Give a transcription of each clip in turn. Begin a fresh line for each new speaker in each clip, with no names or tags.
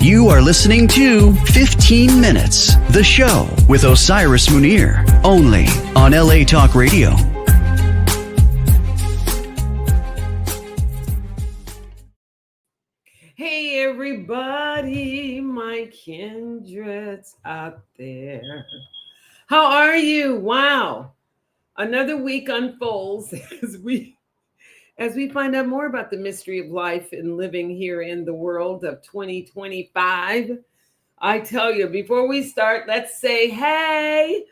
You are listening to 15 Minutes, the show with Osiris Munir, only on LA Talk Radio.
Hey everybody, my kindreds out there. How are you? Wow. Another week unfolds as we find out more about the mystery of life and living here in the world of 2025. I tell you, before we start, let's say hey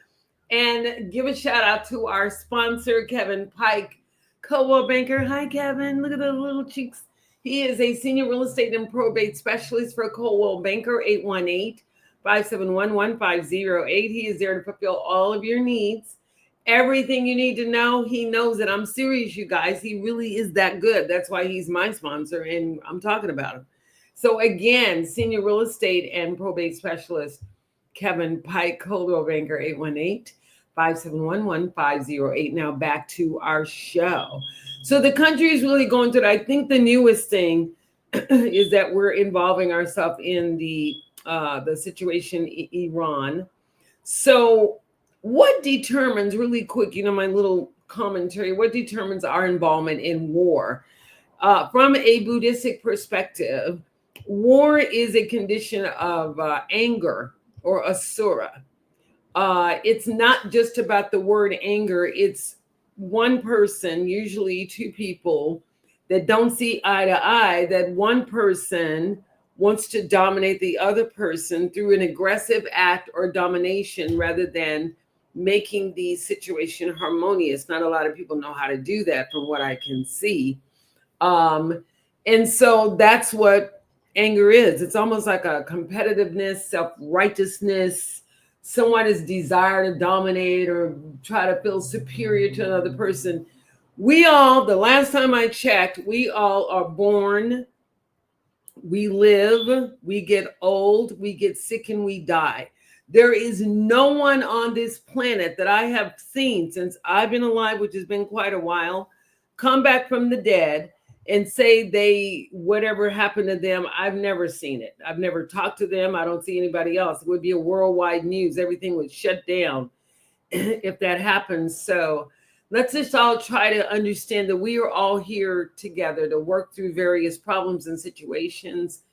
and give a shout out to our sponsor, Kevin Pike, Coldwell Banker. Hi, Kevin. Look at the little cheeks. He is a senior real estate and probate specialist for Coldwell Banker, 818-571-1508. He is there to fulfill all of your needs. Everything you need to know, he knows it. I'm serious, you guys. He really is that good. That's why he's my sponsor, and I'm talking about him. So again, senior real estate and probate specialist, Kevin Pike, Coldwell Banker, 818-571-1508. Now back to our show. So the country is really going through it. I think the newest thing is that we're involving ourselves in the situation in Iran. So what determines, really quick, my little commentary, what determines our involvement in war? From a Buddhistic perspective, war is a condition of anger or asura. It's not just about the word anger. It's one person, usually two people, that don't see eye to eye, that one person wants to dominate the other person through an aggressive act or domination rather than making the situation harmonious. Not a lot of people know how to do that from what I can see. And so that's what anger is. It's almost like a competitiveness, self-righteousness. Someone is desire to dominate or try to feel superior to another person. We all, the last time I checked, we all are born, we live, we get old, we get sick, and we die. There is no one on this planet that I have seen since I've been alive, which has been quite a while, come back from the dead and say whatever happened to them. I've never seen it. I've never talked to them. I don't see anybody else. It would be a worldwide news. Everything would shut down if that happens. So let's just all try to understand that we are all here together to work through various problems and situations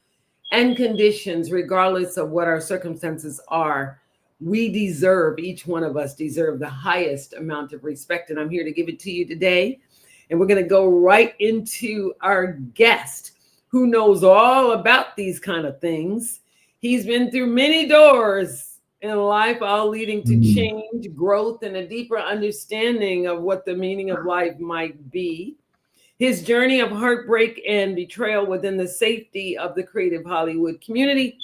and conditions, regardless of what our circumstances are. We deserve, each one of us deserve the highest amount of respect. And I'm here to give it to you today. And we're going to go right into our guest who knows all about these kind of things. He's been through many doors in life, all leading to change, growth, and a deeper understanding of what the meaning of life might be. His journey of heartbreak and betrayal within the safety of the creative Hollywood community,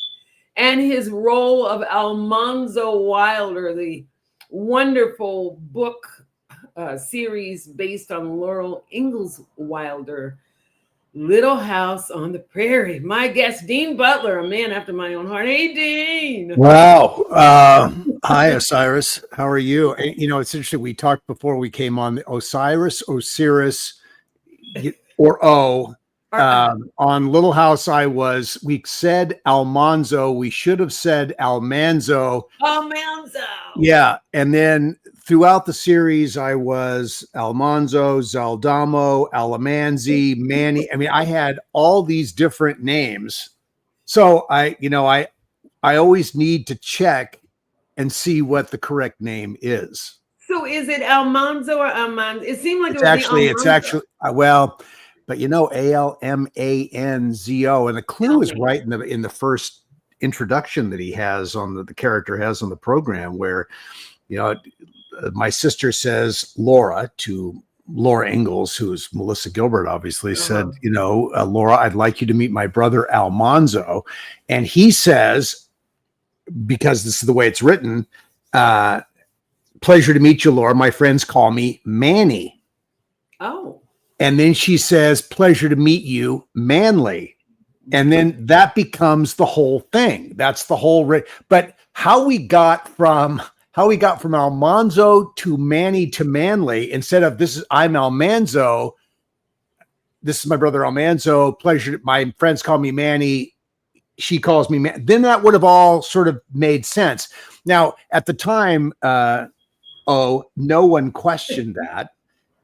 and his role of Almanzo Wilder, the wonderful book series based on Laura Ingalls Wilder, Little House on the Prairie. My guest, Dean Butler, a man after my own heart. Hey, Dean.
Wow. Hi, Osiris. How are you? It's interesting. We talked before we came on Osiris, or O. On Little House, we said Almanzo. We should have said Almanzo.
Almanzo.
Yeah. And then throughout the series, I was Almanzo, Zaldamo, Alamanzi, Manny. I mean, I had all these different names. So I always need to check and see what the correct name is.
So is it Almanzo or Almanzo? It seemed like
it's actually, well, but Almanzo, and the clue is right in the first introduction that he has the character has on the program, where my sister says Laura to Laura Ingalls, who's Melissa Gilbert, obviously, said, Laura, I'd like you to meet my brother Almanzo. And he says, because this is the way it's written, pleasure to meet you, Laura. My friends call me Manny.
Oh.
And then she says, pleasure to meet you, Manly. And then that becomes the whole thing. That's the whole, but how we got from Almanzo to Manny to Manly, instead of I'm Almanzo, this is my brother Almanzo, pleasure. My friends call me Manny. she calls me man, then that would have all sort of made sense. Now, at the time, no one questioned that.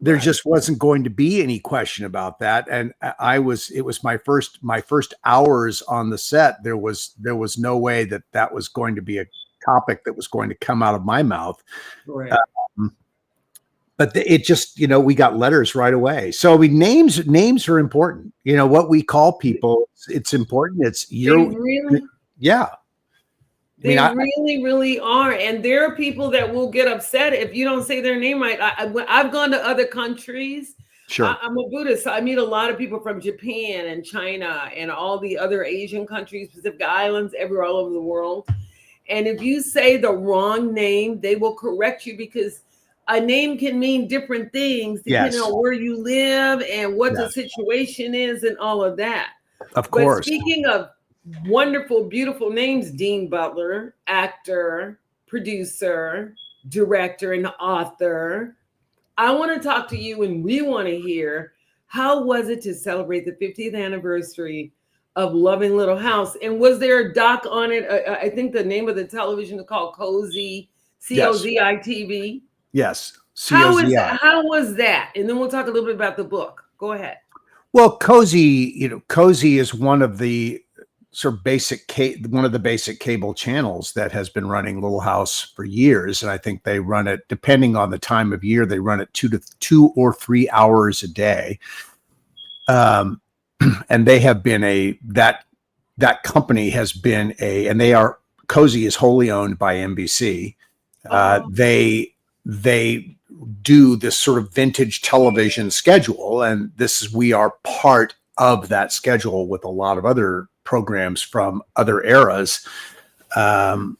There just wasn't going to be any question about that. And it was my first hours on the set. There was no way that was going to be a topic that was going to come out of my mouth.
Right.
But it just, we got letters right away. So names are important. What we call people, it's important. It's yeah.
They really are. And there are people that will get upset if you don't say their name right. I've gone to other countries.
Sure.
I'm a Buddhist. So I meet a lot of people from Japan and China and all the other Asian countries, Pacific Islands, everywhere all over the world. And if you say the wrong name, they will correct you, because a name can mean different things depending on where you live and what the situation is and all of that.
Of course.
But speaking of wonderful, beautiful names, Dean Butler, actor, producer, director, and author, I want to talk to you, and we want to hear, how was it to celebrate the 50th anniversary of Loving Little House? And was there a doc on it? I think the name of the television is called Cozi, COZITV.
Yes.
How was that? And then we'll talk a little bit about the book. Go ahead.
Well, Cozi is one of the sort of basic cable channels that has been running Little House for years. And I think they run it, depending on the time of year, they run it 2 or 3 hours a day. And they have been that company has been and Cozi is wholly owned by NBC. They do this sort of vintage television schedule, and we are part of that schedule with a lot of other programs from other eras. And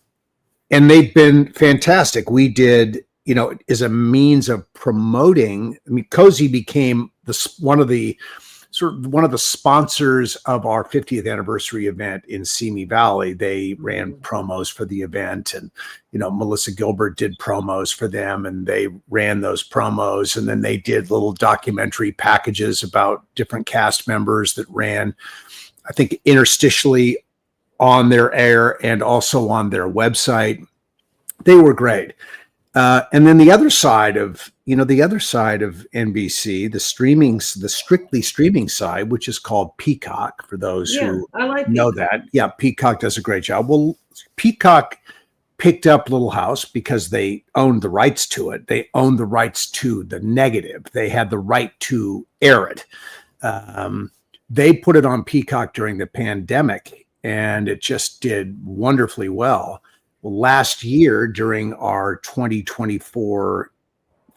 they've been fantastic. We did, as a means of promoting, Cozi became one of the sponsors of our 50th anniversary event in Simi Valley. They ran promos for the event, and, Melissa Gilbert did promos for them, and they ran those promos. And then they did little documentary packages about different cast members that ran, I think, interstitially on their air and also on their website. They were great. And then the other side of NBC, the strictly streaming side, which is called Peacock, for those who know that. Yeah, Peacock does a great job. Well, Peacock picked up Little House because they owned the rights to it. They owned the rights to the negative. They had the right to air it. They put it on Peacock during the pandemic, and it just did wonderfully well. Well, last year, during our 2024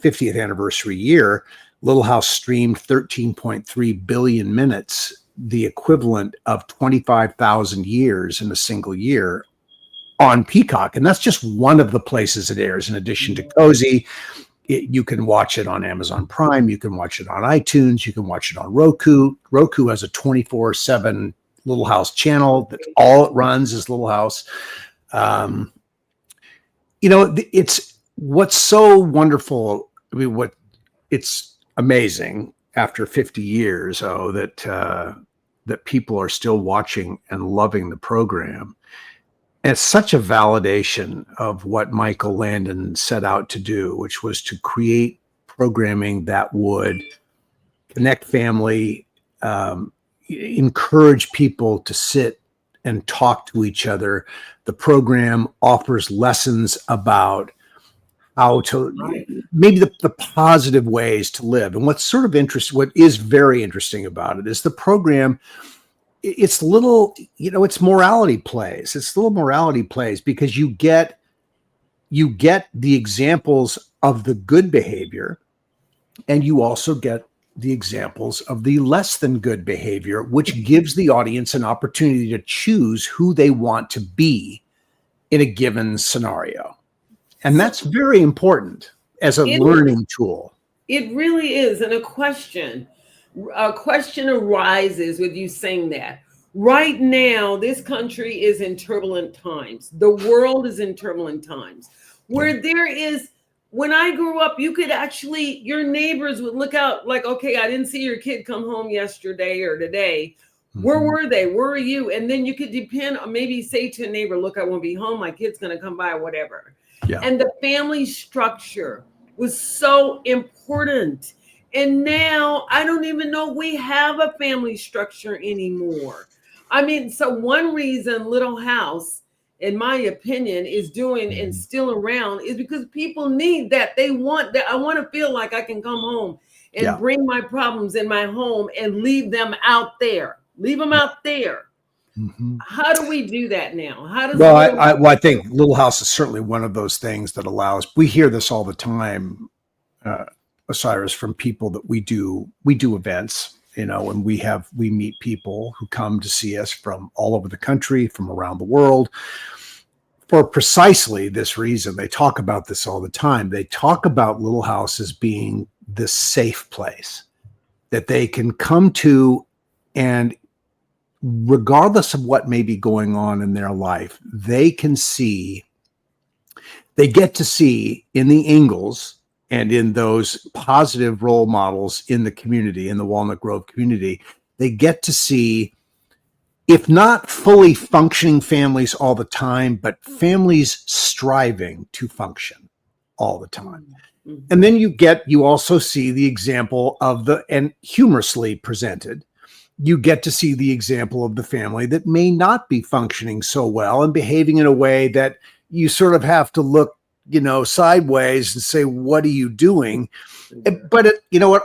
50th anniversary year, Little House streamed 13.3 billion minutes, the equivalent of 25,000 years in a single year, on Peacock. And that's just one of the places it airs. In addition to Cozi, you can watch it on Amazon Prime. You can watch it on iTunes. You can watch it on Roku. Roku has a 24/7 Little House channel that all it runs is Little House. It's what's so wonderful. It's amazing after 50 years, that people are still watching and loving the program. And it's such a validation of what Michael Landon set out to do, which was to create programming that would connect family, encourage people to sit and talk to each other. The program offers lessons about how to maybe the positive ways to live. And what is very interesting about it is the program, it's morality plays. It's little morality plays, because you get the examples of the good behavior, and you also get the examples of the less than good behavior, which gives the audience an opportunity to choose who they want to be in a given scenario. And that's very important as a learning tool.
It really is. And a question arises with you saying that. Right now, this country is in turbulent times. The world is in turbulent times, where when I grew up, you could your neighbors would look out like, okay, I didn't see your kid come home yesterday or today. Where were they? Where are you? And then you could depend on, maybe say to a neighbor, look, I won't be home. My kid's going to come by or whatever.
Yeah.
And the family structure was so important. And now I don't even know we have a family structure anymore. I mean, so one reason Little House, in my opinion, is doing and still around is because people need that. They want that. I want to feel like I can come home and bring my problems in my home and leave them out there. Leave them out there. Mm-hmm. How do we do that now? How does
I think Little House is certainly one of those things that allows. We hear this all the time, Osiris, from people that we do events, and we meet people who come to see us from all over the country, from around the world, for precisely this reason. They talk about this all the time. They talk about Little House as being this safe place that they can come to, and regardless of what may be going on in their life, they get to see in the Ingalls and in those positive role models in the community, in the Walnut Grove community, they get to see, if not fully functioning families all the time, but families striving to function all the time. Mm-hmm. And then you also see the example of and humorously presented, you get to see the example of the family that may not be functioning so well and behaving in a way that you sort of have to look, sideways and say, what are you doing? But it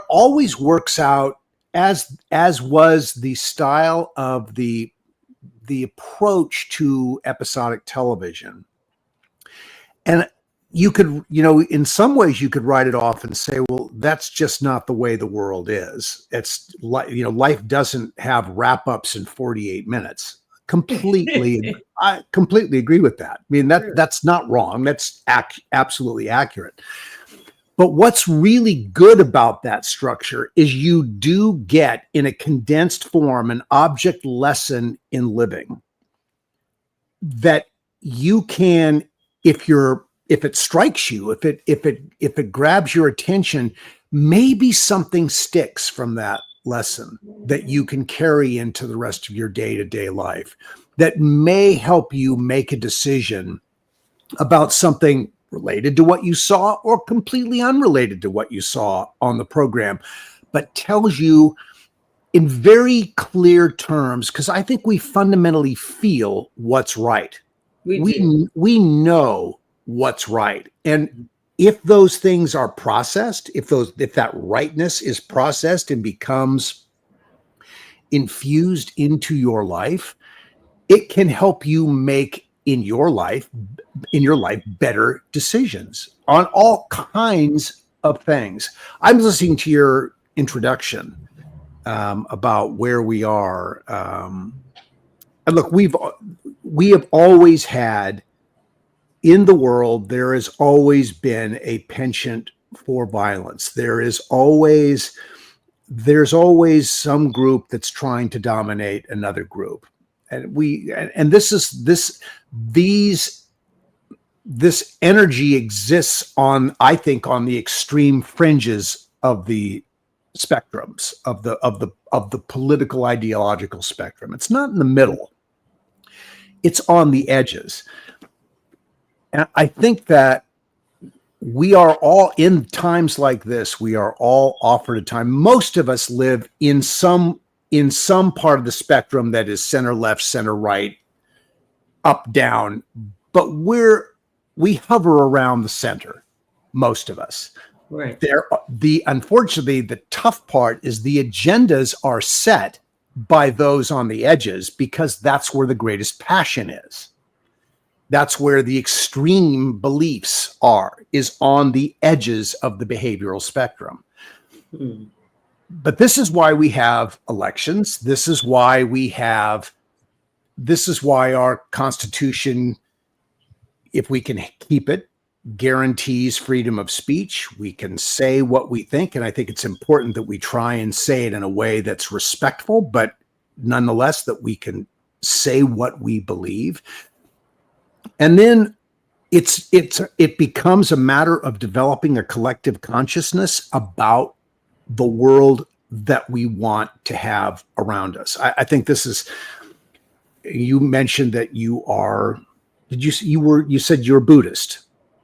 always works out as was the style of the approach to episodic television. And you could, in some ways you could write it off and say, well, that's just not the way the world is. It's like, life doesn't have wrap ups in 48 minutes. I completely agree with that. I mean, that's not wrong. That's absolutely accurate. But what's really good about that structure is you do get, in a condensed form, an object lesson in living that you can, if it strikes you, if it grabs your attention, maybe something sticks from that lesson that you can carry into the rest of your day-to-day life that may help you make a decision about something related to what you saw or completely unrelated to what you saw on the program, but tells you in very clear terms, because I think we fundamentally feel what's right. We know what's right. And if those things are processed, if that rightness is processed and becomes infused into your life, it can help you make in your life better decisions on all kinds of things. I'm listening to your introduction about where we are. And look, we have always had, in the world, there has always been a penchant for violence. There's always some group that's trying to dominate another group. And this energy exists I think on the extreme fringes of the spectrums of the political ideological spectrum. It's not in the middle. It's on the edges. And I think that we are all, in times like this, we are all offered a time. Most of us live in some part of the spectrum that is center left, center right, up, down, but we hover around the center, most of us.
Right.
Unfortunately, the tough part is the agendas are set by those on the edges, because that's where the greatest passion is. That's where the extreme beliefs is on the edges of the behavioral spectrum. Hmm. But this is why we have elections. This is why our Constitution, if we can keep it, guarantees freedom of speech. We can say what we think. And I think it's important that we try and say it in a way that's respectful, but nonetheless that we can say what we believe. And then it becomes a matter of developing a collective consciousness about the world that we want to have around us. I think this is, you mentioned that you are, you said you're Buddhist.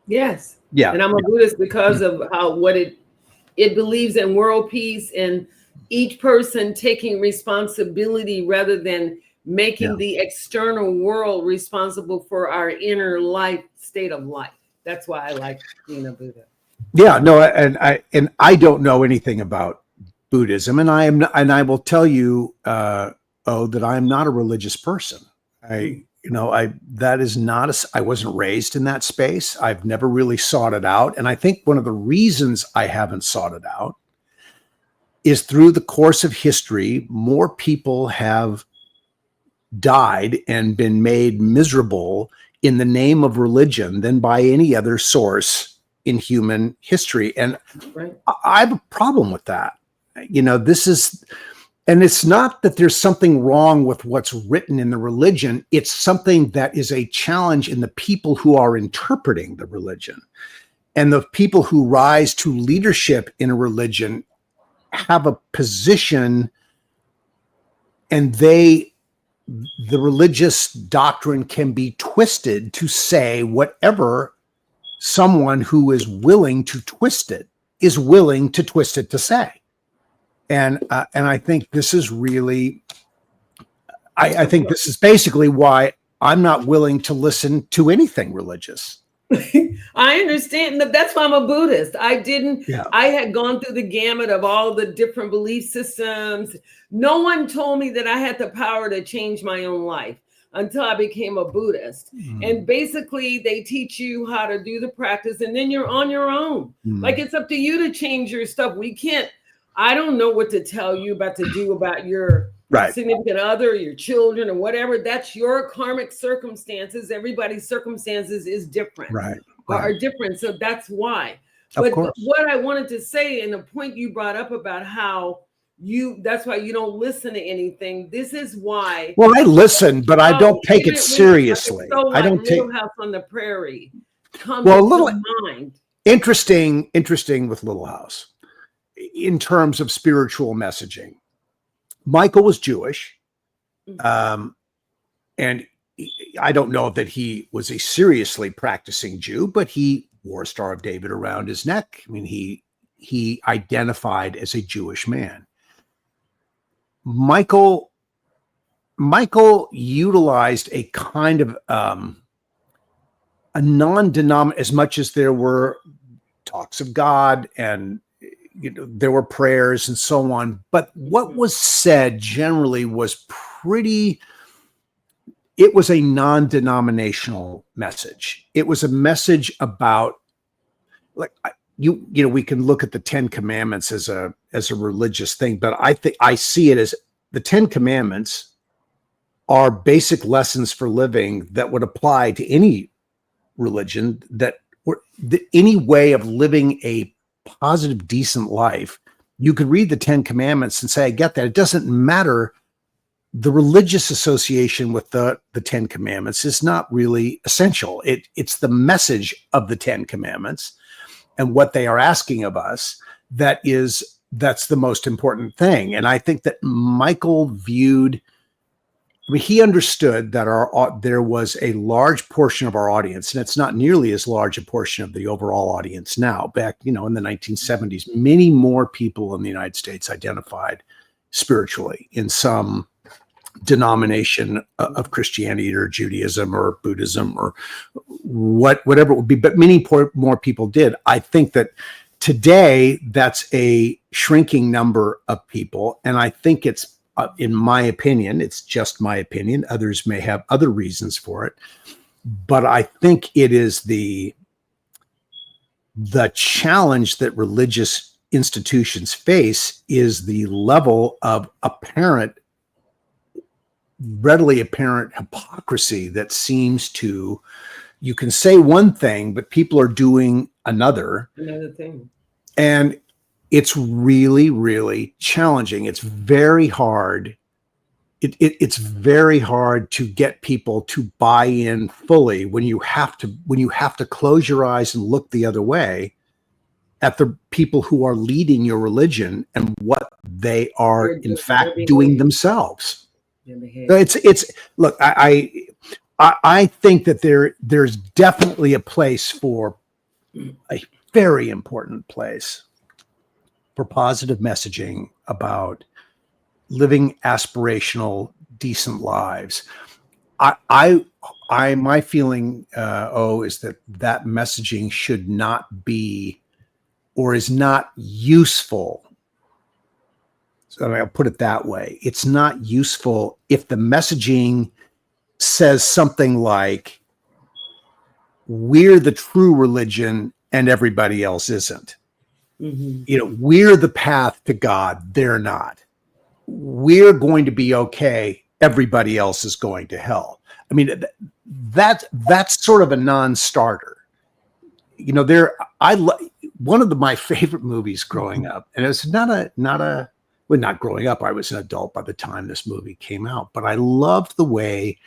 Yes.
Yeah.
And I'm a Buddhist because of what it believes in world peace and each person taking responsibility rather than making the external world responsible for our inner life, state of life. That's why I like being a Buddha. Yeah,
no, and I don't know anything about Buddhism, and I will tell you, that I am not a religious person. I wasn't raised in that space. I've never really sought it out. And I think one of the reasons I haven't sought it out is through the course of history, more people have died and been made miserable in the name of religion than by any other source in human history. And I have a problem with that. And it's not that there's something wrong with what's written in the religion. It's something that is a challenge in the people who are interpreting the religion. And the people who rise to leadership in a religion have a position, and the religious doctrine can be twisted to say whatever someone who is willing to twist it is willing to twist it to say. And I think this is really, I think this is basically why I'm not willing to listen to anything religious.
I understand that. That's why I'm a Buddhist. I had gone through the gamut of all the different belief systems. No one told me that I had the power to change my own life until I became a Buddhist. And basically they teach you how to do the practice, and then you're on your own. Like, it's up to you to change your stuff. I don't know what to tell you to do about your significant other, your children, or whatever. That's your karmic circumstances. Everybody's circumstances is different, are different. So that's why. But what I wanted to say, and the point you brought up about how that's why you don't listen to anything. This is why.
Well, I listen, but I don't take it seriously.
I don't take Little House on the Prairie.
Mind. Interesting with Little House. In terms of spiritual messaging, Michael was Jewish, and I don't know that he was a seriously practicing Jew, but he wore a Star of David around his neck. I mean, he identified as a Jewish man. Michael utilized a kind of a non-denominational, as much as there were talks of God and there were prayers and so on, but what was said generally was it was a non-denominational message. It was a message about, like, we can look at the 10 Commandments as a religious thing, but I see it as the 10 Commandments are basic lessons for living that would apply to any religion, any way of living a positive, decent life. You could read the 10 Commandments and say, I get that. It doesn't matter. The religious association with the 10 Commandments is not really essential. It's the message of the 10 Commandments and what they are asking of us that's the most important thing. And I think that Michael he understood that there was a large portion of our audience, and it's not nearly as large a portion of the overall audience now. Back, in the 1970s, many more people in the United States identified spiritually in some denomination of Christianity or Judaism or Buddhism or whatever it would be, but many more people did. I think that today that's a shrinking number of people, and I think it's, in my opinion, it's just my opinion. Others may have other reasons for it, but I think it is the challenge that religious institutions face is the level of readily apparent hypocrisy that seems to, you can say one thing, but people are doing another
thing.
And it's really, really challenging. It's very hard. It's very hard to get people to buy in fully when you have to close your eyes and look the other way at the people who are leading your religion and what they are in fact
They're
doing
behaving.
themselves.
Yeah.
It's look, I think that there's definitely a place for a very important place for positive messaging about living aspirational, decent lives. My feeling, is that messaging should not be, or is not useful. So I'll put it that way. It's not useful if the messaging says something like, we're the true religion and everybody else isn't. We're the path to God. They're not. We're going to be okay. Everybody else is going to hell. I mean, that's sort of a non-starter. One of my favorite movies growing up, and it's not growing up. I was an adult by the time this movie came out, but I loved the way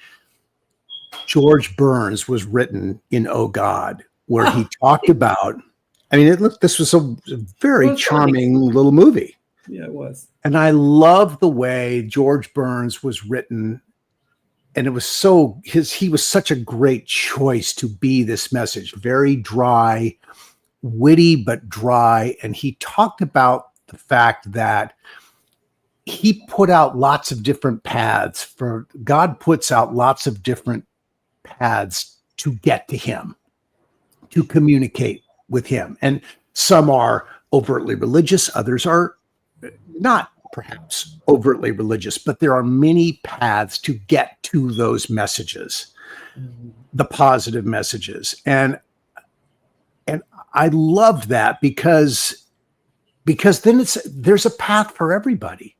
George Burns was written in Oh God, where he talked about, this was a very charming little movie.
Yeah, it was.
And I love the way George Burns was written. And it was he was such a great choice to be this message, very dry, witty, but dry. And he talked about the fact that he put out lots of different paths God puts out lots of different paths to get to him, to communicate with him. And some are overtly religious, others are not perhaps overtly religious, but there are many paths to get to those messages, the positive messages. And I love that because then there's a path for everybody.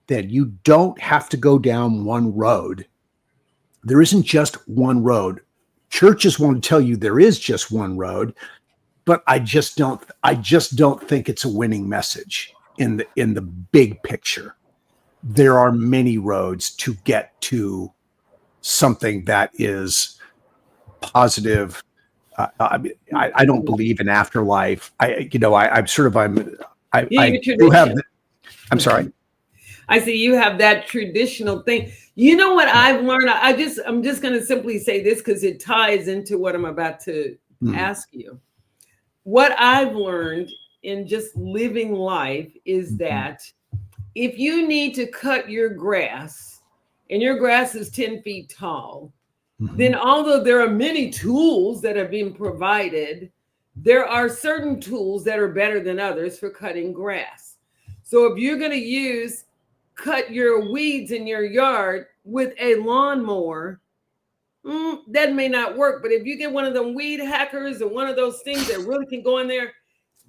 Then you don't have to go down one road. There isn't just one road. Churches want to tell you there is just one road, but I just don't think it's a winning message in the big picture. There are many roads to get to something that is positive. I don't believe in afterlife. I'm sorry.
I see you have that traditional thing. You know what I've learned? I'm just going to simply say this because it ties into what I'm about to ask you. What I've learned in just living life is that if you need to cut your grass and your grass is 10 feet tall, then although there are many tools that have been provided, there are certain tools that are better than others for cutting grass. So if you're going to cut your weeds in your yard with a lawnmower, that may not work. But if you get one of them weed hackers or one of those things that really can go in there,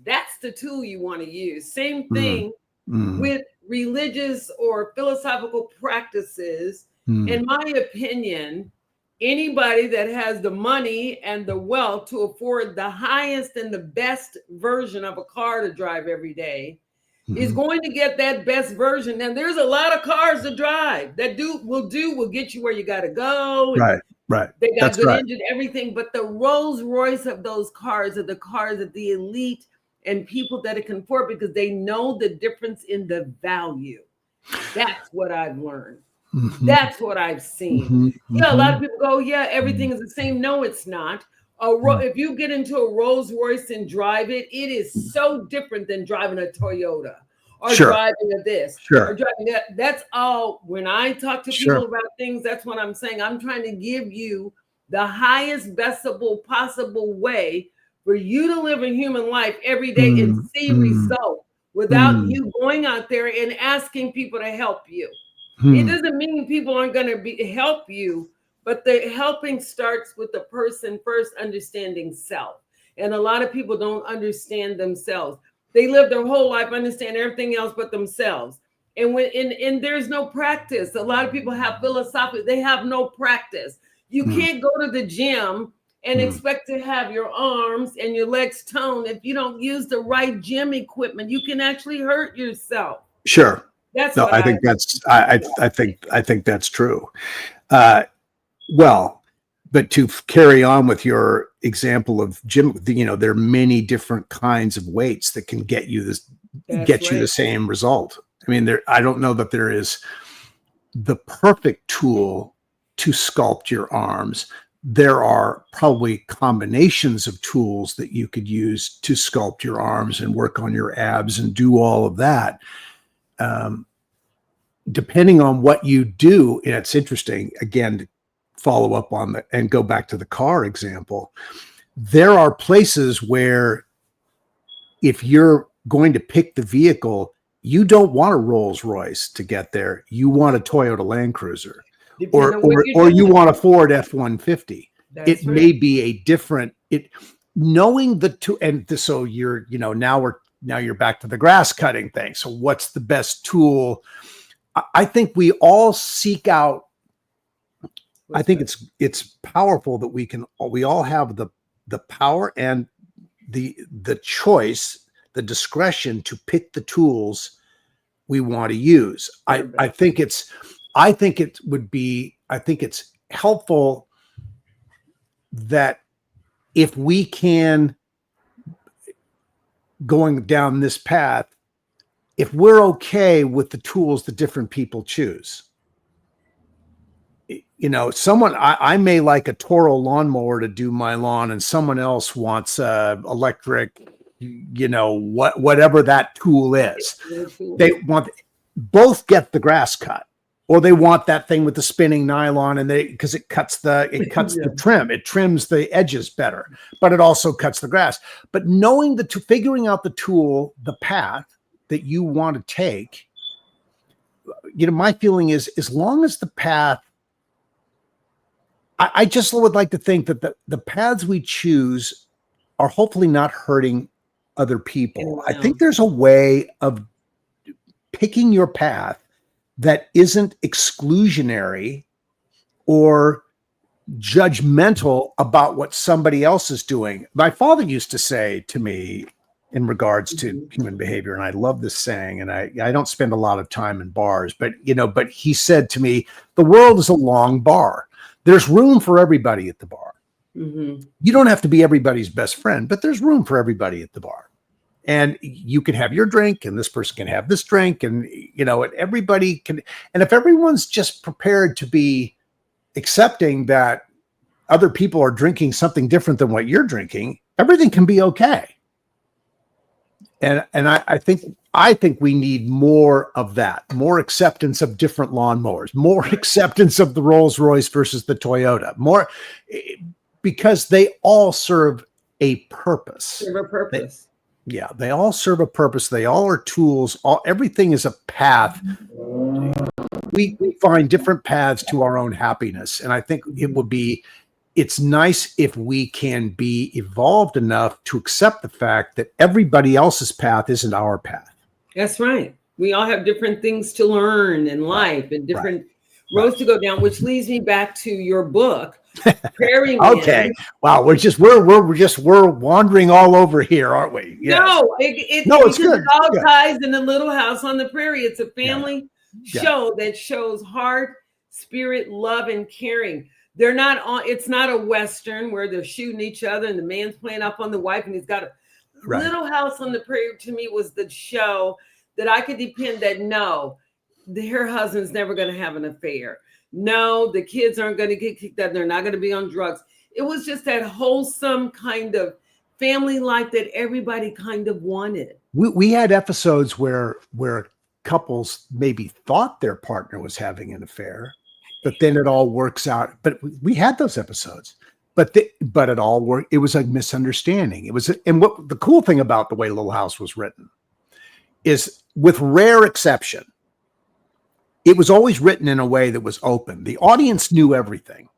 that's the tool you want to use. Same thing with religious or philosophical practices. In my opinion, anybody that has the money and the wealth to afford the highest and the best version of a car to drive every day is going to get that best version. And there's a lot of cars to drive that will get you where you got to go.
Right.
They got good engine, everything. But the Rolls Royce of those cars are the cars of the elite and people that it can afford because they know the difference in the value. That's what I've learned. That's what I've seen. A lot of people go, everything is the same. No, it's not. If you get into a Rolls Royce and drive it, it is so different than driving a Toyota or driving a this or driving that. That's all. When I talk to people about things, that's what I'm saying. I'm trying to give you the highest possible way for you to live a human life every day and see results without you going out there and asking people to help you. It doesn't mean people aren't going to help you, but the helping starts with the person first understanding self. And a lot of people don't understand themselves. They live their whole life, understand everything else but themselves. And and there's no practice. A lot of people have philosophy. They have no practice. You can't go to the gym and expect to have your arms and your legs toned if you don't use the right gym equipment. You can actually hurt yourself.
Sure.
That's
no,
what
I think that's I think that's true. Well, but to carry on with your example of gym, there are many different kinds of weights that can get you the same result. I mean, I don't know that there is the perfect tool to sculpt your arms. There are probably combinations of tools that you could use to sculpt your arms and work on your abs and do all of that. Depending on what you do, and it's interesting, again, to follow up on and go back to the car example, there are places where if you're going to pick the vehicle, you don't want a Rolls Royce to get there. You want a Toyota Land Cruiser, or you want a Ford F-150. It may be a different, knowing the two. And so now you're back to the grass cutting thing. So what's the best tool? I think we all seek out, I think it's powerful that we all have the power and the choice, the discretion to pick the tools we want to use. I think it's helpful that if we can, going down this path, if we're okay with the tools that different people choose. I may like a Toro lawnmower to do my lawn, and someone else wants electric, whatever that tool is. They both get the grass cut, or they want that thing with the spinning nylon, and because it cuts the trim, it trims the edges better, but it also cuts the grass. But figuring out the tool, the path that you want to take, my feeling is, as long as the path, I just would like to think that the paths we choose are hopefully not hurting other people. Wow. I think there's a way of picking your path that isn't exclusionary or judgmental about what somebody else is doing. My father used to say to me, in regards to human behavior, and I love this saying, and I don't spend a lot of time in bars, but he said to me, the world is a long bar. There's room for everybody at the bar. Mm-hmm. You don't have to be everybody's best friend, but there's room for everybody at the bar. And you can have your drink, and this person can have this drink, and and everybody can. And if everyone's just prepared to be accepting that other people are drinking something different than what you're drinking, everything can be okay. And I think we need more of that, more acceptance of different lawnmowers, more acceptance of the Rolls Royce versus the Toyota, more, because they all serve a purpose. They all serve a purpose. They all are tools. Everything is a path. We find different paths to our own happiness. And I think it's nice if we can be evolved enough to accept the fact that everybody else's path isn't our path.
That's right. We all have different things to learn in life and different roads to go down, which leads me back to your book, Prairie Man.
Okay. Wow. We're wandering all over here, aren't we? Yes.
No, it's good. It all ties in the Little House on the Prairie. It's a family show that shows heart, spirit, love, and caring. It's not a Western where they're shooting each other and the man's playing up on the wife and he's got a Little House on the Prairie. To me, was the show that I could depend that her husband's never going to have an affair. No, the kids aren't going to get kicked out. They're not going to be on drugs. It was just that wholesome kind of family life that everybody kind of wanted.
We had episodes where couples maybe thought their partner was having an affair, but then it all works out. But we had those episodes, but it all worked. It was a misunderstanding. And what the cool thing about the way Little House was written is, with rare exception, it was always written in a way that was open. The audience knew everything.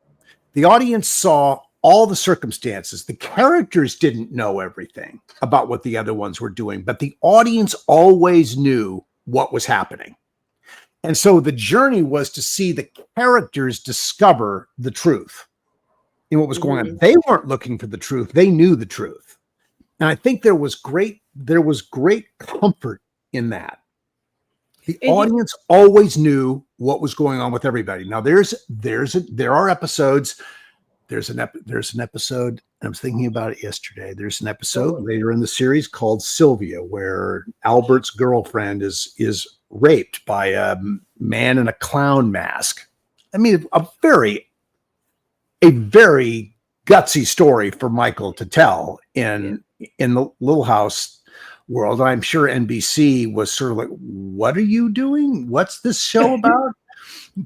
The audience saw all the circumstances. The characters didn't know everything about what the other ones were doing, but the audience always knew what was happening. And so the journey was to see the characters discover the truth in what was going on. They weren't looking for the truth. They knew the truth. And I think there was great comfort in that. The audience always knew what was going on with everybody. Now there are episodes. There's an episode I was thinking about it yesterday. There's an episode later in the series called Sylvia, where Albert's girlfriend is raped by a man in a clown mask. I mean, a very gutsy story for Michael to tell in the Little House world. I'm sure NBC was sort of like, what are you doing? What's this show about?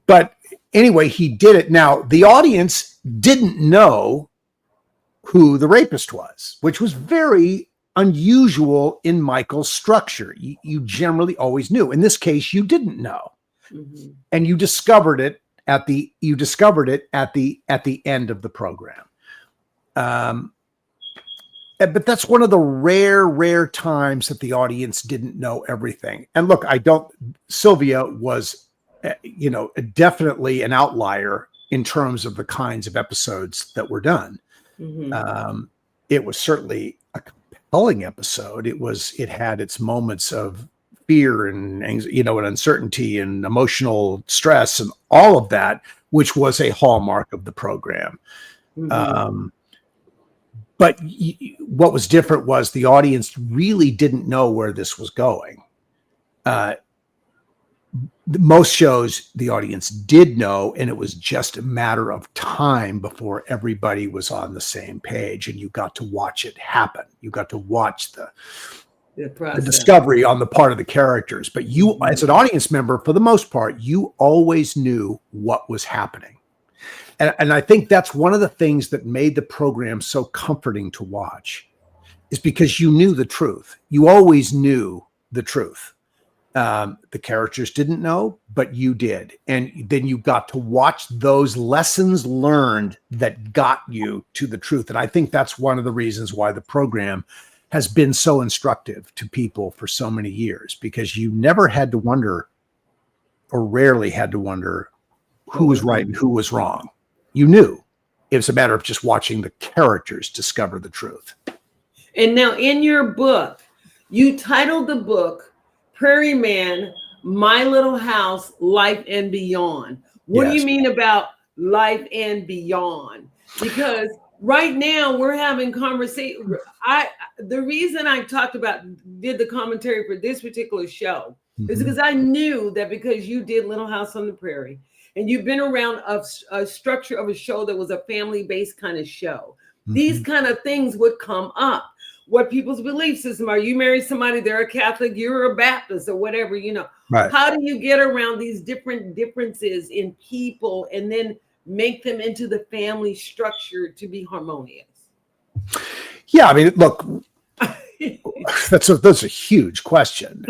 But anyway, he did it. Now, the audience didn't know who the rapist was, which was very unusual in Michael's structure. You generally always knew. In this case, you didn't know. Mm-hmm. And you discovered it at the end of the program. But that's one of the rare times that the audience didn't know everything. And look, Sylvia was, definitely an outlier in terms of the kinds of episodes that were done. Mm-hmm. It was certainly a compelling episode. It had its moments of fear and and uncertainty and emotional stress and all of that, which was a hallmark of the program. Mm-hmm. But what was different was the audience really didn't know where this was going. Most shows, the audience did know, and it was just a matter of time before everybody was on the same page, and you got to watch it happen. You got to watch the discovery on the part of the characters. But you, as an audience member, for the most part, you always knew what was happening. And I think that's one of the things that made the program so comforting to watch, is because you knew the truth. You always knew the truth. The characters didn't know, but you did. And then you got to watch those lessons learned that got you to the truth. And I think that's one of the reasons why the program has been so instructive to people for so many years, because you never had to wonder, or rarely had to wonder, who was right and who was wrong. You knew. It was a matter of just watching the characters discover the truth.
And now in your book, you titled the book Prairie Man, My Little House, Life and Beyond. What do you mean about life and beyond? Because right now we're having conversation. The reason I did the commentary for this particular show is because I knew that because you did Little House on the Prairie, and you've been around a structure of a show that was a family-based kind of show. Mm-hmm. These kind of things would come up. What people's belief system are. You marry somebody, they're a Catholic, you're a Baptist or whatever, Right. How do you get around these different differences in people and then make them into the family structure to be harmonious?
Yeah, I mean, look, that's a huge question.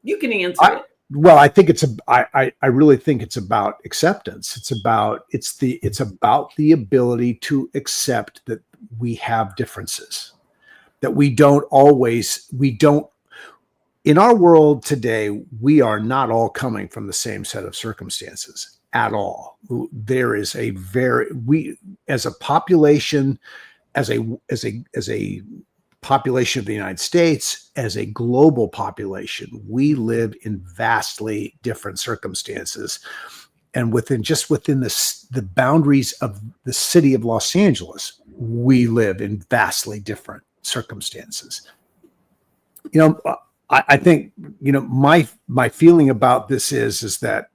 You can answer it.
Well, I think I really think it's about acceptance. It's about the ability to accept that we have differences, that we don't in our world today, we are not all coming from the same set of circumstances at all. There is as a population, as a population of the United States, as a global population, we live in vastly different circumstances. And within the boundaries of the city of Los Angeles, we live in vastly different circumstances. I think, my feeling about this is that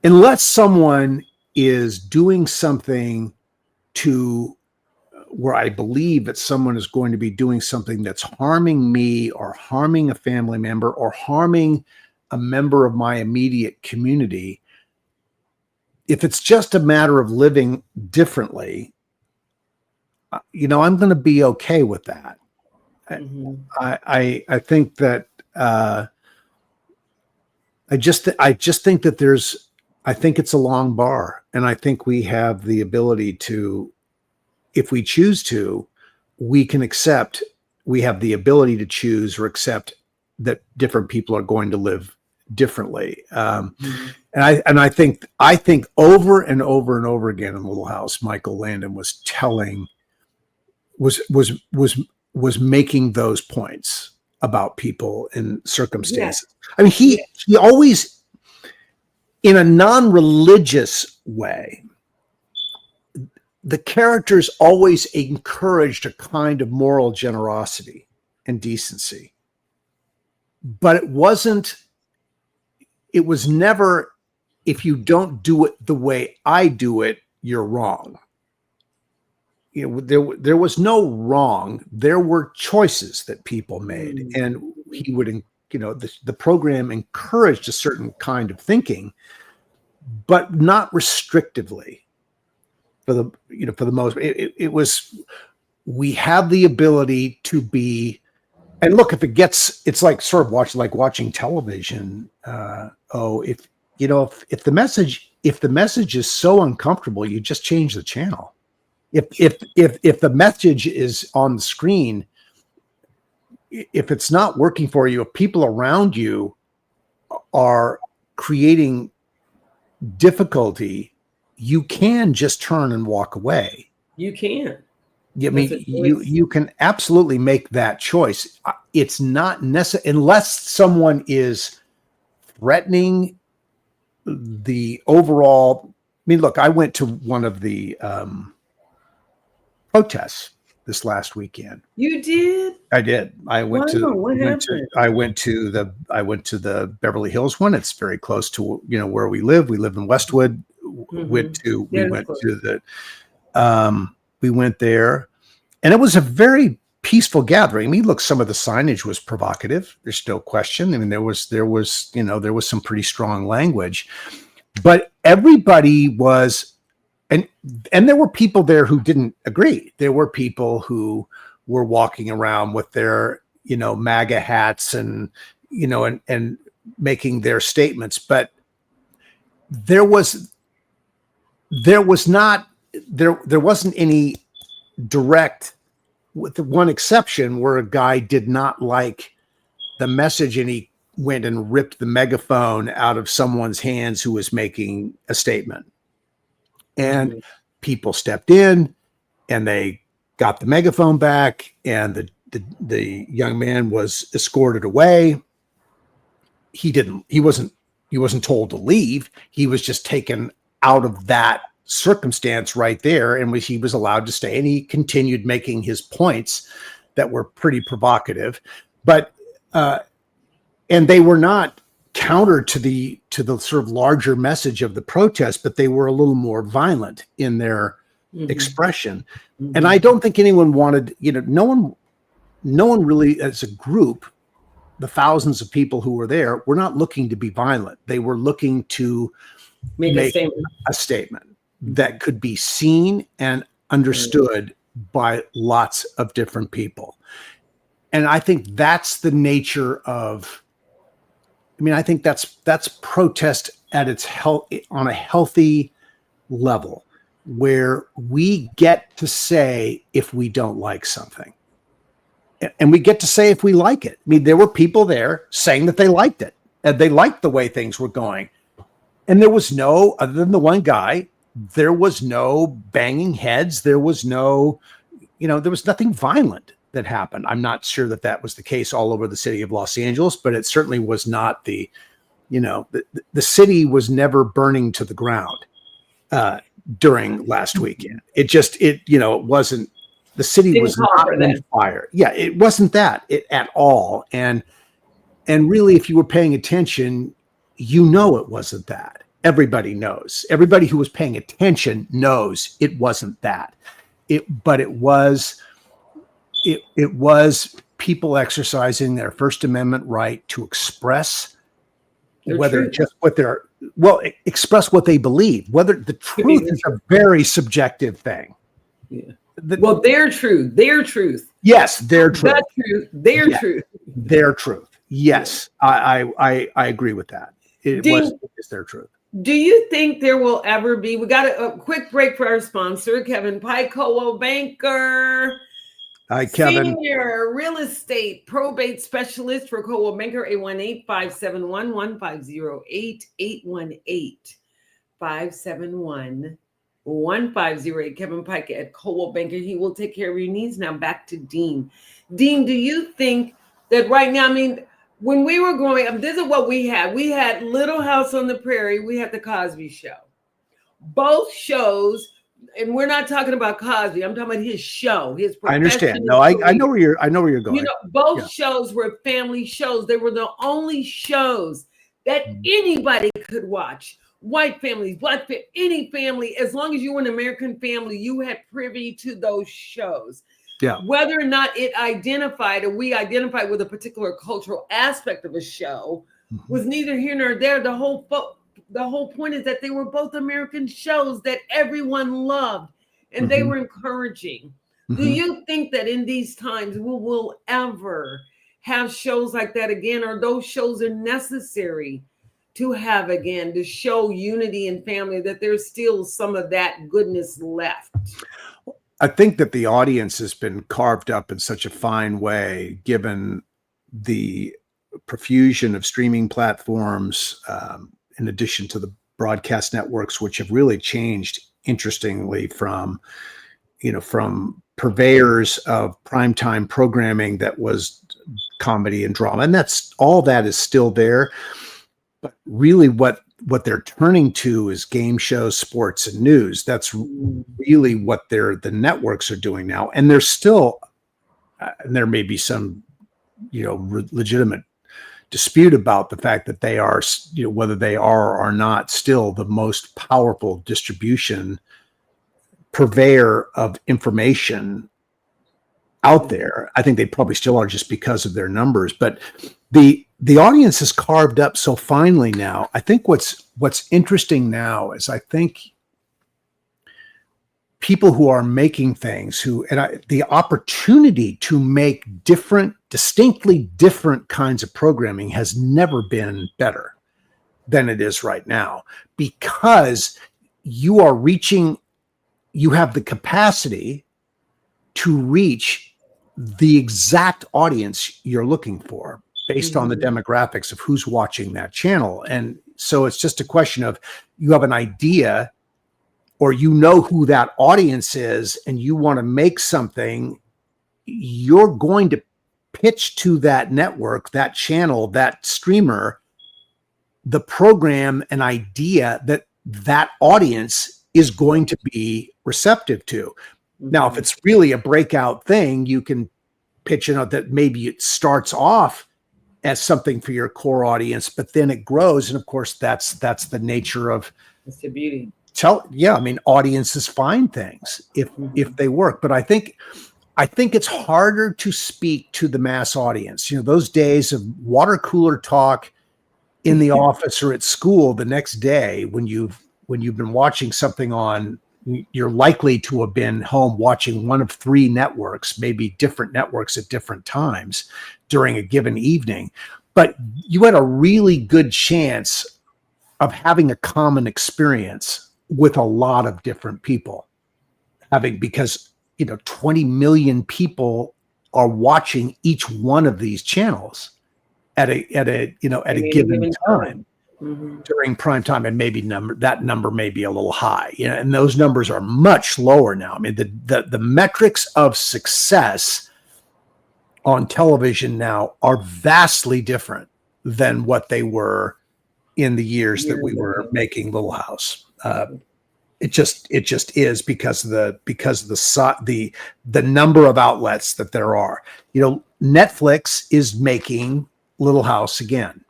unless someone is doing something where I believe that someone is going to be doing something that's harming me or harming a family member or harming a member of my immediate community, if it's just a matter of living differently, I'm going to be okay with that. Mm-hmm. I think that I just think that I think it's a long bar, and I think we have the ability to, if we choose to, we have the ability to choose or accept that different people are going to live differently. Mm-hmm. And I think over and over and over again in Little House, Michael Landon was making those points about people and circumstances. Yeah. I mean, he always, in a non-religious way, the characters always encouraged a kind of moral generosity and decency, but it was never, if you don't do it the way I do it, you're wrong. You know, there was no wrong. There were choices that people made, and he would, you know, the program encouraged a certain kind of thinking, but not restrictively. For the most, it was, we have the ability to be, and look, if it gets, it's like sort of watching television. If the message is so uncomfortable, you just change the channel. If the message is on the screen, if it's not working for you, if people around you are creating difficulty, you can just turn and walk away.
You can.
I mean, you can absolutely make that choice. It's not necessary unless someone is threatening the overall. I mean, look, I went to one of the protests this last weekend.
You did?
I did. I went to the Beverly Hills one. It's very close to where we live. We live in Westwood. We went there, and it was a very peaceful gathering. I mean, look, some of the signage was provocative. There's no question. I mean, there was some pretty strong language, but everybody was. And there were people there who didn't agree. There were people who were walking around with their, MAGA hats and making their statements. But there wasn't any direct, with the one exception where a guy did not like the message and he went and ripped the megaphone out of someone's hands who was making a statement. And people stepped in and they got the megaphone back, and the young man was escorted away. He wasn't told to leave. He was just taken out of that circumstance right there, and he was allowed to stay, and he continued making his points that were pretty provocative, but and they were not counter to the sort of larger message of the protest, but they were a little more violent in their expression. And I don't think anyone wanted, no one really, as a group, the thousands of people who were there, were not looking to be violent. They were looking to make a statement that could be seen and understood by lots of different people. And I think that's the nature of, I think that's protest at its on a healthy level, where we get to say if we don't like something, and we get to say if we like it. I mean, there were people there saying that they liked it and they liked the way things were going, and there was no, other than the one guy, there was no banging heads. There was no, there was nothing violent that happened. I'm not sure that was the case all over the city of Los Angeles, but it certainly was not the city was never burning to the ground during last weekend. It wasn't, the city was not on fire. Yeah, it wasn't that at all. And really, if you were paying attention, it wasn't that. Everybody knows. Everybody who was paying attention knows it wasn't that. But it was people exercising their First Amendment right to express express what they believe. Whether the truth is a very subjective thing.
Yeah. Their truth.
Yes, their truth.
That truth. Truth.
Their truth. Yes, I agree with that. It's their truth.
Do you think there will ever be? We got a quick break for our sponsor, Kevin Pike, Coldwell Banker.
Hi, Kevin.
Senior real estate probate specialist for Coldwell Banker, 818-571-1508, 818-571-1508. Kevin Pike at Coldwell Banker. He will take care of your needs. Now back to Dean. Dean, do you think that right now, when we were growing up, this is what we had. We had Little House on the Prairie. We had the Cosby Show. Both shows And we're not talking about Cosby. I'm talking about his show, his
I understand. No, I know where you're going.
You know, both shows were family shows. They were the only shows that anybody could watch. White families, black families, any family, as long as you were an American family, you had privy to those shows.
Yeah.
Whether or not it identified, or we identified with a particular cultural aspect of a show, was neither here nor there. The whole point is that they were both American shows that everyone loved, and they were encouraging. Do you think that in these times we will ever have shows like that again, or those shows are necessary to have again to show unity and family, that there's still some of that goodness left?
I think that the audience has been carved up in such a fine way, given the profusion of streaming platforms, in addition to the broadcast networks, which have really changed, interestingly, from purveyors of primetime programming that was comedy and drama. And that's all that is still there. But really what they're turning to is game shows, sports, and news. That's really what the networks are doing now. And there's still, and there may be some, legitimate dispute about the fact that they are, whether they are or not, still the most powerful distribution purveyor of information out there. I think they probably still are, just because of their numbers. But the audience is carved up so finely now. I think what's interesting now is, I think people who are making things, the opportunity to make distinctly different kinds of programming has never been better than it is right now, because you have the capacity to reach the exact audience you're looking for based on the demographics of who's watching that channel. And so it's just a question of, you have an idea, or who that audience is, and you want to make something, you're going to pitch to that network, that channel, that streamer, the program, an idea that audience is going to be receptive to. Now, if it's really a breakout thing, you can pitch it that maybe it starts off as something for your core audience, but then it grows. And of course, that's the nature of,
it's the beauty.
Audiences find things if they work. But I think it's harder to speak to the mass audience. Those days of water cooler talk in the office or at school the next day, when you've been watching something on, you're likely to have been home watching one of three networks, maybe different networks at different times during a given evening. But you had a really good chance of having a common experience with a lot of different people, because 20 million people are watching each one of these channels at a given time during prime time. And maybe that number may be a little high, and those numbers are much lower now. The metrics of success on television now are vastly different than what they were in the years that we were making Little House. It just is, because of the number of outlets that there are. Netflix is making Little House again.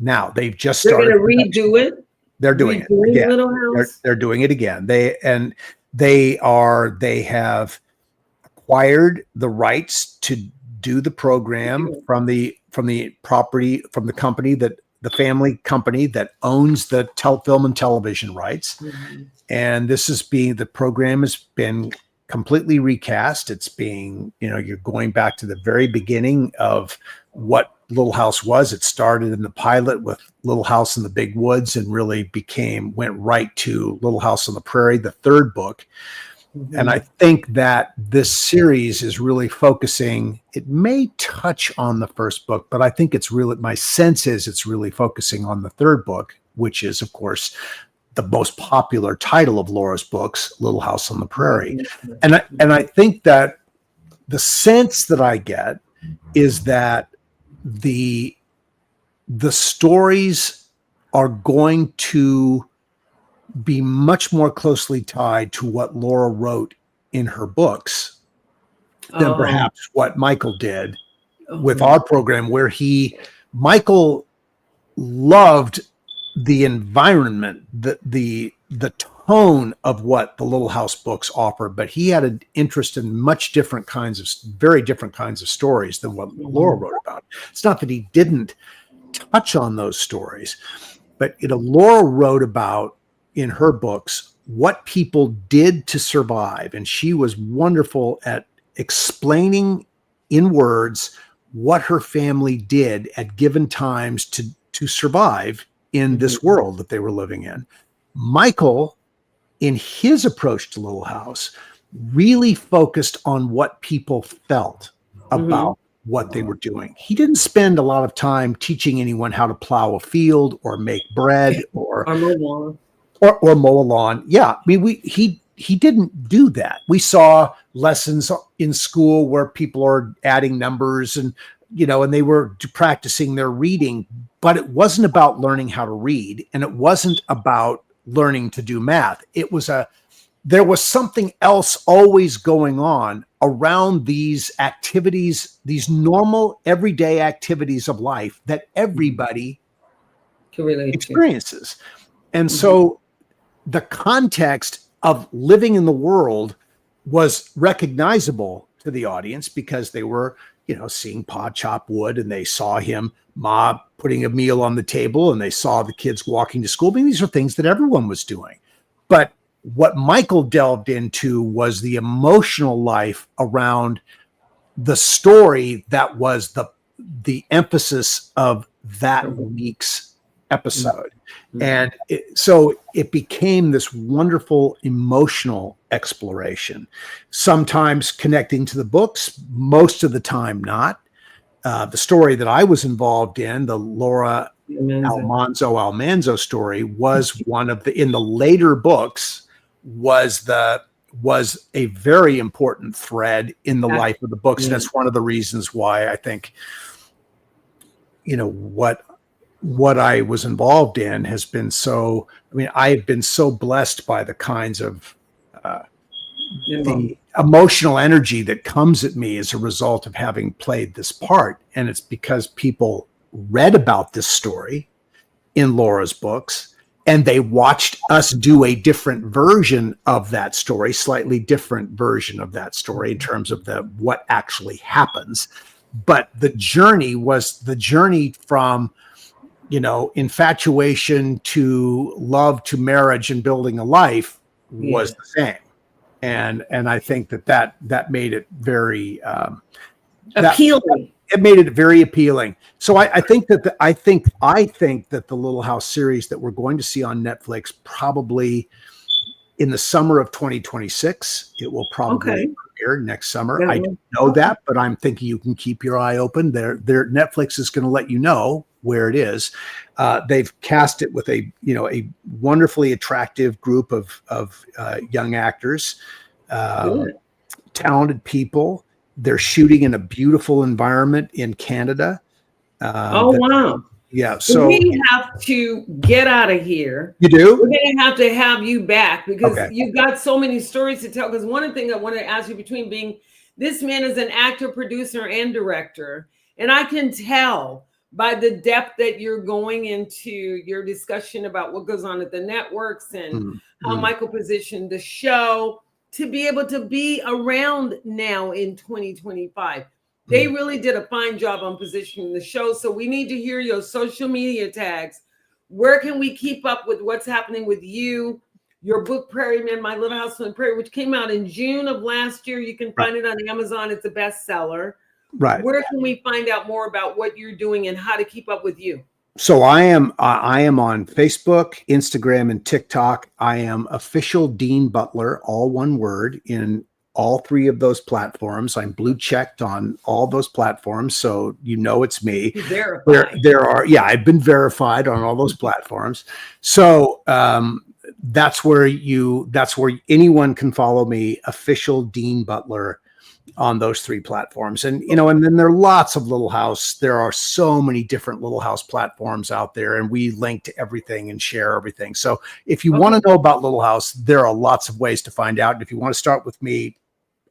Now they've just started.
They're going to redo it.
They're doing it again.
Little House.
They're doing it again. They have acquired the rights to do the program from the family company that owns the film and television rights. And the program has been completely recast. It's being, you're going back to the very beginning of what Little House was. It started in the pilot with Little House in the Big Woods, and really went right to Little House on the Prairie, the third book. And I think that this series is really focusing, it may touch on the first book, but I think my sense is it's really focusing on the third book, which is, of course, the most popular title of Laura's books, Little House on the Prairie. And I think that the sense that I get is that the stories are going to be much more closely tied to what Laura wrote in her books than perhaps what Michael did with our program, where Michael loved the environment, the tone of what the Little House books offer, but he had an interest in very different kinds of stories than what Laura wrote about. It's not that he didn't touch on those stories, but Laura wrote about in her books what people did to survive, and she was wonderful at explaining in words what her family did at given times to survive in this world that they were living in. Michael, in his approach to Little House, really focused on what people felt about what they were doing. He didn't spend a lot of time teaching anyone how to plow a field or make bread or mow a lawn. Yeah, I mean, he didn't do that. We saw lessons in school where people are adding numbers and they were practicing their reading, but it wasn't about learning how to read, and it wasn't about learning to do math. There was something else always going on around these activities, these normal everyday activities of life that everybody experiences. And so the context of living in the world was recognizable to the audience because they were, seeing Pa chop wood, and they saw Ma putting a meal on the table, and they saw the kids walking to school. I mean, these are things that everyone was doing. But what Michael delved into was the emotional life around the story that was the emphasis of that week's episode. And so it became this wonderful emotional exploration, sometimes connecting to the books, most of the time not. The story that I was involved in, the Laura Almanzo story, was one of in the later books, was a very important thread in the life of the books. And that's one of the reasons why I think, what I was involved in has been I've been so blessed by the kinds of the emotional energy that comes at me as a result of having played this part. And it's because people read about this story in Laura's books, and they watched us do a different version of that story, slightly different version of that story in terms of what actually happens. But the journey was the journey from infatuation to love to marriage and building a life was the same. And I think that made it very
appealing.
It made it very appealing. So I think that the Little House series that we're going to see on Netflix probably in the summer of 2026, it will probably premiere next summer. I don't know that, but I'm thinking you can keep your eye open. Their Netflix is going to let you know where it is. They've cast it with a wonderfully attractive group of young actors, talented people. They're shooting in a beautiful environment in Canada.
Wow.
Yeah. So
we have to get out of here.
You do?
We're going to have you back because you've got so many stories to tell. Because one thing I wanted to ask you, between being this man is an actor, producer, and director, and I can tell by the depth that you're going into your discussion about what goes on at the networks and how Michael positioned the show to be able to be around now in 2025. They really did a fine job on positioning the show. So we need to hear your social media tags. Where can we keep up with what's happening with you? Your book, Prairie Man, My Little House on the Prairie, which came out in June of last year. You can find it on Amazon. It's a bestseller.
Right.
Where can we find out more about what you're doing and how to keep up with you?
So I am on Facebook, Instagram, and TikTok. I am official Dean Butler, all one word, in all three of those platforms. I'm blue checked on all those platforms, so it's me. There are, I've been verified on all those platforms. So that's where anyone can follow me, official Dean Butler. on those 3 platforms. And, and then there are lots of Little House. There are so many different Little House platforms out there, and we link to everything and share everything. So if you want to know about Little House, there are lots of ways to find out. And if you want to start with me,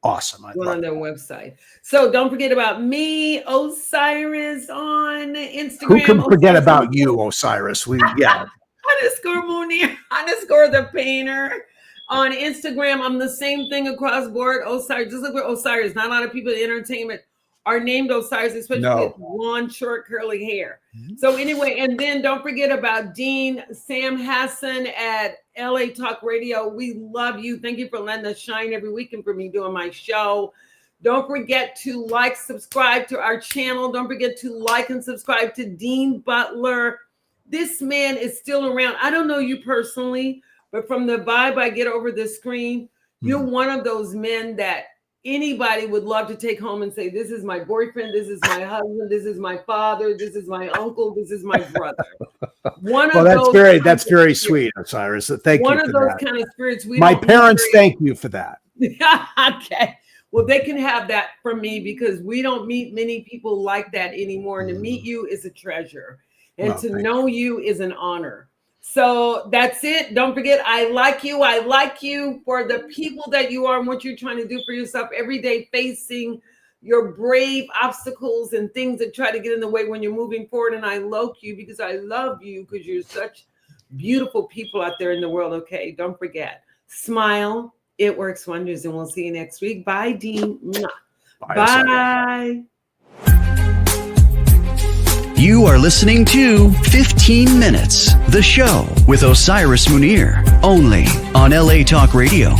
awesome.
Go on their website. So don't forget about me, Osiris, on Instagram.
Who can forget about you, Osiris?
_ Munir _ the painter. On Instagram, I'm the same thing across board. Osiris, just look for Osiris. Not a lot of people in entertainment are named Osiris, especially with blonde, short, curly hair. So anyway, and then don't forget about Dean Sam Hassan at LA Talk Radio. We love you. Thank you for letting us shine every weekend for me doing my show. Don't forget to subscribe to our channel. Don't forget to like and subscribe to Dean Butler. This man is still around. I don't know you personally, but from the vibe I get over the screen, you're one of those men that anybody would love to take home and say, this is my boyfriend, this is my husband, this is my father, this is my uncle, this is my brother.
That's very sweet, Osiris. Thank you.
One of those kind of spirits.
My parents thank you for that.
Okay. Well, they can have that from me because we don't meet many people like that anymore. And to meet you is a treasure. And to know you is an honor. So that's it. Don't forget, I like you. I like you for the people that you are and what you're trying to do for yourself every day, facing your brave obstacles and things that try to get in the way when you're moving forward. And I love you because I love you because you're such beautiful people out there in the world. Okay, don't forget. Smile. It works wonders. And we'll see you next week. Bye, Dean. Bye.
You are listening to 15 Minutes, the show with Osiris Munir, only on LA Talk Radio.